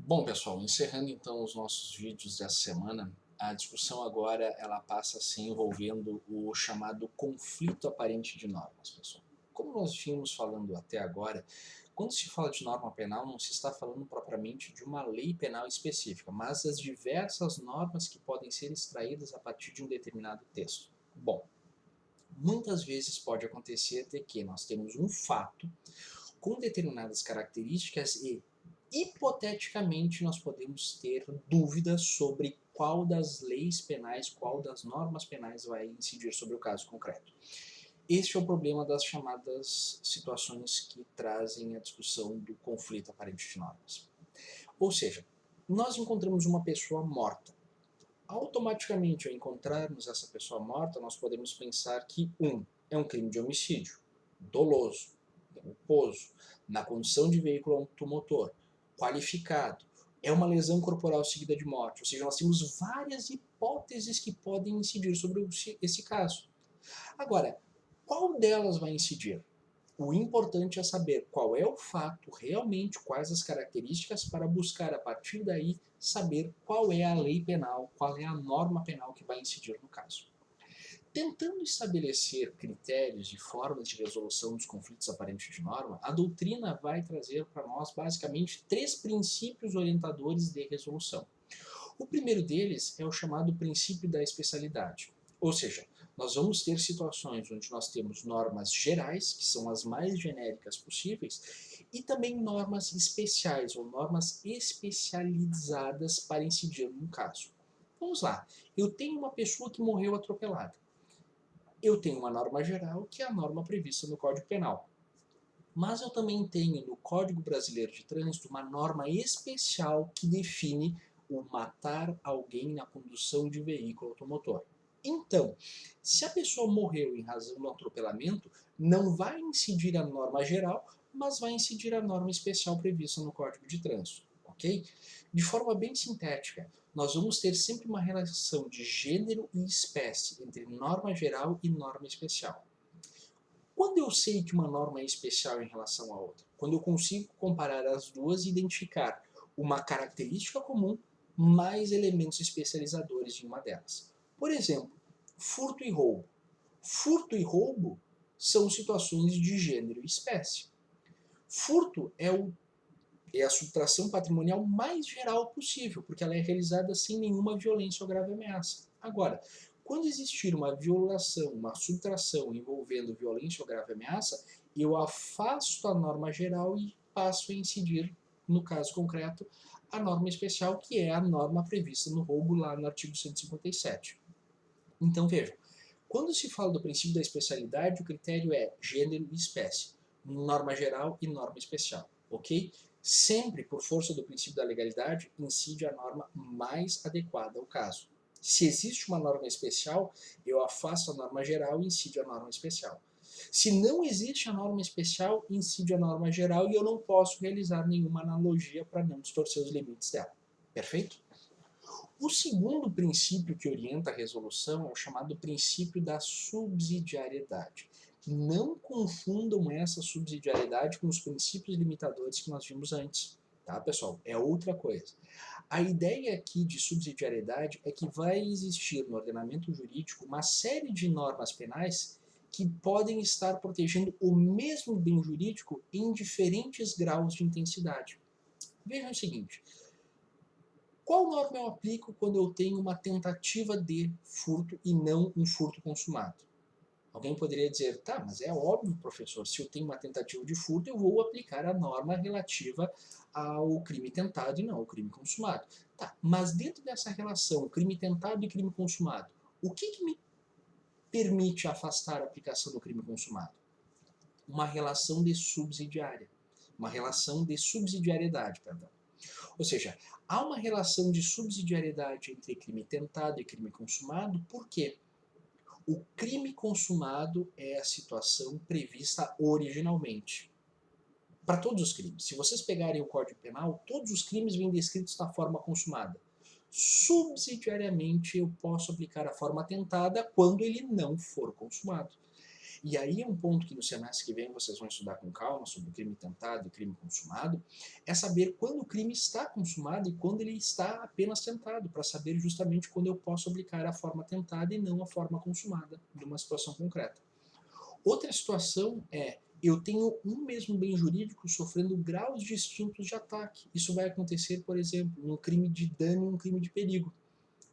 Bom, pessoal, encerrando então os nossos vídeos dessa semana, a discussão agora ela passa a se envolvendo o chamado conflito aparente de normas, pessoal. Como nós vimos falando até agora, quando se fala de norma penal, não se está falando propriamente de uma lei penal específica, mas das diversas normas que podem ser extraídas a partir de um determinado texto. Bom, muitas vezes pode acontecer de que nós temos um fato com determinadas características e, hipoteticamente, nós podemos ter dúvidas sobre qual das leis penais, qual das normas penais vai incidir sobre o caso concreto. Este é o problema das chamadas situações que trazem a discussão do conflito aparente de normas. Ou seja, nós encontramos uma pessoa morta. Automaticamente, ao encontrarmos essa pessoa morta, nós podemos pensar que, é um crime de homicídio, doloso, culposo, na condição de veículo automotor, qualificado, é uma lesão corporal seguida de morte. Ou seja, nós temos várias hipóteses que podem incidir sobre esse caso. Agora, qual delas vai incidir? O importante é saber qual é o fato realmente, quais as características, para buscar a partir daí saber qual é a lei penal, qual é a norma penal que vai incidir no caso. Tentando estabelecer critérios e formas de resolução dos conflitos aparentes de norma, a doutrina vai trazer para nós basicamente três princípios orientadores de resolução. O primeiro deles é o chamado princípio da especialidade, ou seja, nós vamos ter situações onde nós temos normas gerais, que são as mais genéricas possíveis, e também normas especiais ou normas especializadas para incidir num caso. Vamos lá, eu tenho uma pessoa que morreu atropelada. Eu tenho uma norma geral, que é a norma prevista no Código Penal. Mas eu também tenho no Código Brasileiro de Trânsito uma norma especial que define o matar alguém na condução de veículo automotor. Então, se a pessoa morreu em razão do atropelamento, não vai incidir a norma geral, mas vai incidir a norma especial prevista no Código de Trânsito, ok? De forma bem sintética, nós vamos ter sempre uma relação de gênero e espécie entre norma geral e norma especial. Quando eu sei que uma norma é especial em relação à outra? Quando eu consigo comparar as duas e identificar uma característica comum mais elementos especializadores de uma delas. Por exemplo, furto e roubo. Furto e roubo são situações de gênero e espécie. Furto é a subtração patrimonial mais geral possível, porque ela é realizada sem nenhuma violência ou grave ameaça. Agora, quando existir uma violação, uma subtração envolvendo violência ou grave ameaça, eu afasto a norma geral e passo a incidir, no caso concreto, a norma especial, que é a norma prevista no roubo lá no artigo 157. Então vejam, quando se fala do princípio da especialidade, o critério é gênero e espécie, norma geral e norma especial, ok? Sempre, por força do princípio da legalidade, incide a norma mais adequada ao caso. Se existe uma norma especial, eu afasto a norma geral e incide a norma especial. Se não existe a norma especial, incide a norma geral e eu não posso realizar nenhuma analogia para não distorcer os limites dela. Perfeito? O segundo princípio que orienta a resolução é o chamado princípio da subsidiariedade. Não confundam essa subsidiariedade com os princípios limitadores que nós vimos antes, tá, pessoal? É outra coisa. A ideia aqui de subsidiariedade é que vai existir no ordenamento jurídico uma série de normas penais que podem estar protegendo o mesmo bem jurídico em diferentes graus de intensidade. Vejam o seguinte: qual norma eu aplico quando eu tenho uma tentativa de furto e não um furto consumado? Alguém poderia dizer, tá, mas é óbvio, professor, se eu tenho uma tentativa de furto, eu vou aplicar a norma relativa ao crime tentado e não ao crime consumado. Tá, mas dentro dessa relação, crime tentado e crime consumado, o que me permite afastar a aplicação do crime consumado? Uma relação de subsidiária. Uma relação de subsidiariedade, perdão. Ou seja, há uma relação de subsidiariedade entre crime tentado e crime consumado, por quê? O crime consumado é a situação prevista originalmente. Para todos os crimes. Se vocês pegarem o Código Penal, todos os crimes vêm descritos da forma consumada. Subsidiariamente, eu posso aplicar a forma tentada quando ele não for consumado. e aí é um ponto que no semestre que vem vocês vão estudar com calma sobre o crime tentado e crime consumado, é saber quando o crime está consumado e quando ele está apenas tentado, para saber justamente quando eu posso aplicar a forma tentada e não a forma consumada de uma situação concreta. Outra situação é, eu tenho um mesmo bem jurídico sofrendo graus distintos de ataque. Isso vai acontecer, por exemplo, num crime de dano e um crime de perigo.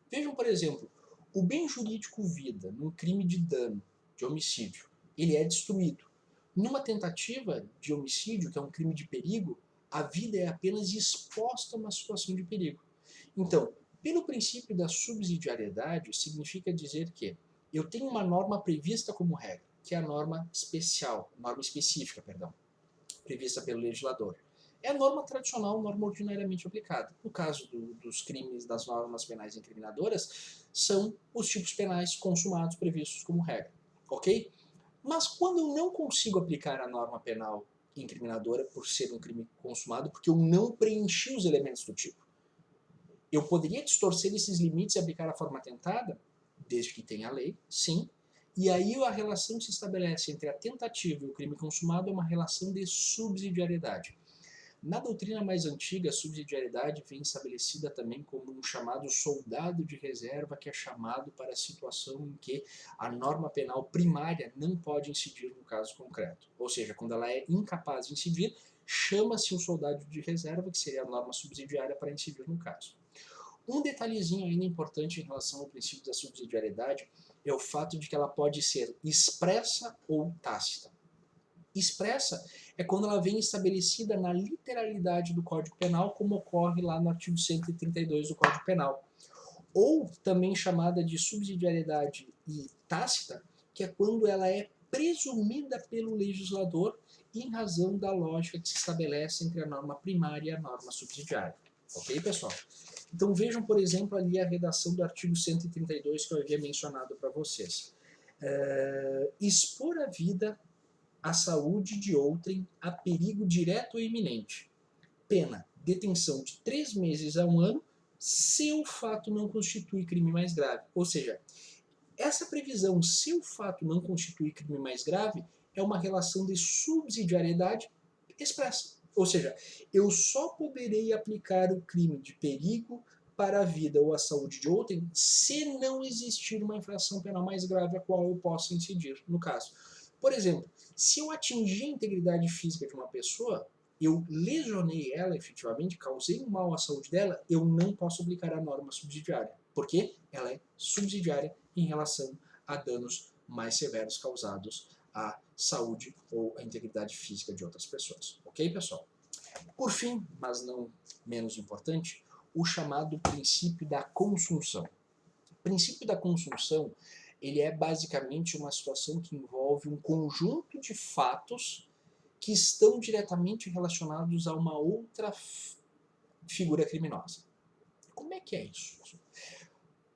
Vejam, por exemplo, o bem jurídico vida, num crime de dano, de homicídio, ele é destruído. Numa tentativa de homicídio, que é um crime de perigo, a vida é apenas exposta a uma situação de perigo. Então, pelo princípio da subsidiariedade, significa dizer que eu tenho uma norma prevista como regra, que é a norma específica, prevista pelo legislador. É a norma tradicional, norma ordinariamente aplicada. No caso dos crimes, das normas penais incriminadoras, são os tipos penais consumados previstos como regra, ok? Mas quando eu não consigo aplicar a norma penal incriminadora por ser um crime consumado, porque eu não preenchi os elementos do tipo, eu poderia distorcer esses limites e aplicar a forma tentada, desde que tenha a lei, sim. E aí a relação que se estabelece entre a tentativa e o crime consumado é uma relação de subsidiariedade. Na doutrina mais antiga, a subsidiariedade vem estabelecida também como um chamado soldado de reserva, que é chamado para a situação em que a norma penal primária não pode incidir no caso concreto. Ou seja, quando ela é incapaz de incidir, chama-se um soldado de reserva, que seria a norma subsidiária para incidir no caso. Um detalhezinho ainda importante em relação ao princípio da subsidiariedade é o fato de que ela pode ser expressa ou tácita. Expressa é quando ela vem estabelecida na literalidade do Código Penal, como ocorre lá no artigo 132 do Código Penal. Ou também chamada de subsidiariedade e tácita, que é quando ela é presumida pelo legislador em razão da lógica que se estabelece entre a norma primária e a norma subsidiária. Ok, pessoal? Então vejam, por exemplo, ali a redação do artigo 132 que eu havia mencionado para vocês. Expor a vida, a saúde de outrem a perigo direto ou iminente. Pena, detenção de 3 meses a 1 ano, se o fato não constitui crime mais grave. Ou seja, essa previsão, se o fato não constitui crime mais grave, é uma relação de subsidiariedade expressa. Ou seja, eu só poderei aplicar o crime de perigo para a vida ou a saúde de outrem se não existir uma infração penal mais grave a qual eu possa incidir, no caso. Por exemplo, se eu atingir a integridade física de uma pessoa, eu lesionei ela efetivamente, causei um mal à saúde dela, eu não posso aplicar a norma subsidiária, porque ela é subsidiária em relação a danos mais severos causados à saúde ou à integridade física de outras pessoas. Ok, pessoal? Por fim, mas não menos importante, o chamado princípio da consunção. O princípio da consunção, ele é basicamente uma situação que envolve um conjunto de fatos que estão diretamente relacionados a uma outra figura criminosa. Como é que é isso?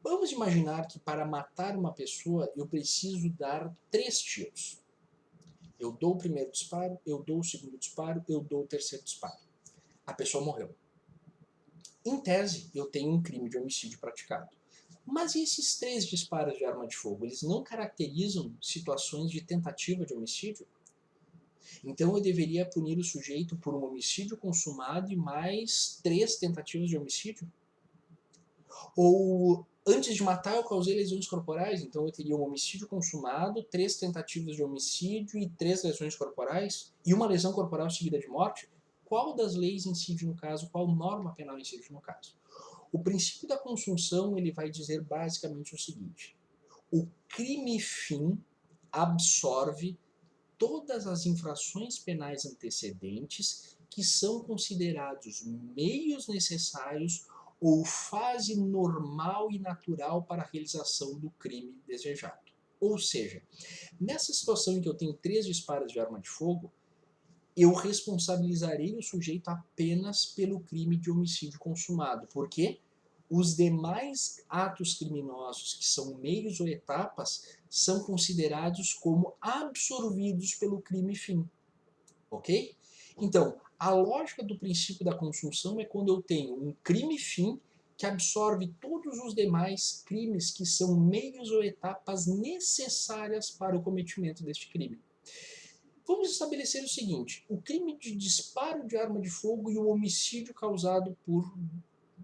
Vamos imaginar que para matar uma pessoa eu preciso dar 3 tiros. Eu dou o primeiro disparo, eu dou o segundo disparo, eu dou o terceiro disparo. A pessoa morreu. Em tese, eu tenho um crime de homicídio praticado. Mas e esses 3 disparos de arma de fogo? Eles não caracterizam situações de tentativa de homicídio? Então eu deveria punir o sujeito por um homicídio consumado e mais 3 tentativas de homicídio? Ou antes de matar eu causei lesões corporais, então eu teria um homicídio consumado, 3 tentativas de homicídio e 3 lesões corporais, e uma lesão corporal seguida de morte? Qual das leis incide no caso? Qual norma penal incide no caso? O princípio da consunção ele vai dizer basicamente o seguinte: o crime fim absorve todas as infrações penais antecedentes que são considerados meios necessários ou fase normal e natural para a realização do crime desejado. Ou seja, nessa situação em que eu tenho 3 disparos de arma de fogo, eu responsabilizarei o sujeito apenas pelo crime de homicídio consumado, porque os demais atos criminosos, que são meios ou etapas, são considerados como absorvidos pelo crime fim. Ok? Então, a lógica do princípio da consunção é quando eu tenho um crime fim que absorve todos os demais crimes que são meios ou etapas necessárias para o cometimento deste crime. Vamos estabelecer o seguinte: o crime de disparo de arma de fogo e o homicídio causado por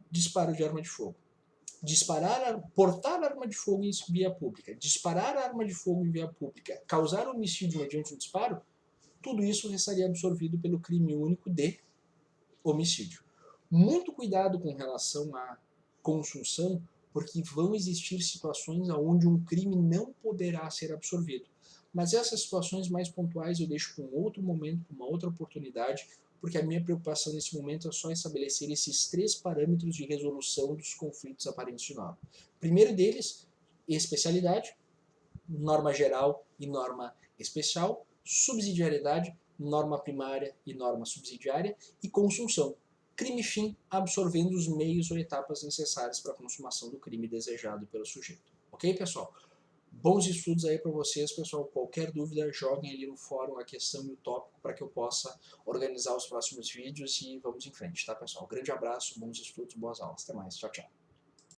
disparo de arma de fogo. Portar arma de fogo em via pública, disparar arma de fogo em via pública, causar homicídio mediante um disparo, tudo isso estaria absorvido pelo crime único de homicídio. Muito cuidado com relação à consunção, porque vão existir situações onde um crime não poderá ser absorvido. Mas essas situações mais pontuais eu deixo para um outro momento, para uma outra oportunidade, porque a minha preocupação nesse momento é só estabelecer esses 3 parâmetros de resolução dos conflitos aparentes de norma. Primeiro deles, especialidade, norma geral e norma especial, subsidiariedade, norma primária e norma subsidiária, e consunção, crime fim absorvendo os meios ou etapas necessárias para a consumação do crime desejado pelo sujeito. Ok, pessoal? Bons estudos aí para vocês, pessoal. Qualquer dúvida, joguem ali no fórum a questão e o tópico para que eu possa organizar os próximos vídeos e vamos em frente, tá, pessoal? Grande abraço, bons estudos, boas aulas. Até mais. Tchau, tchau.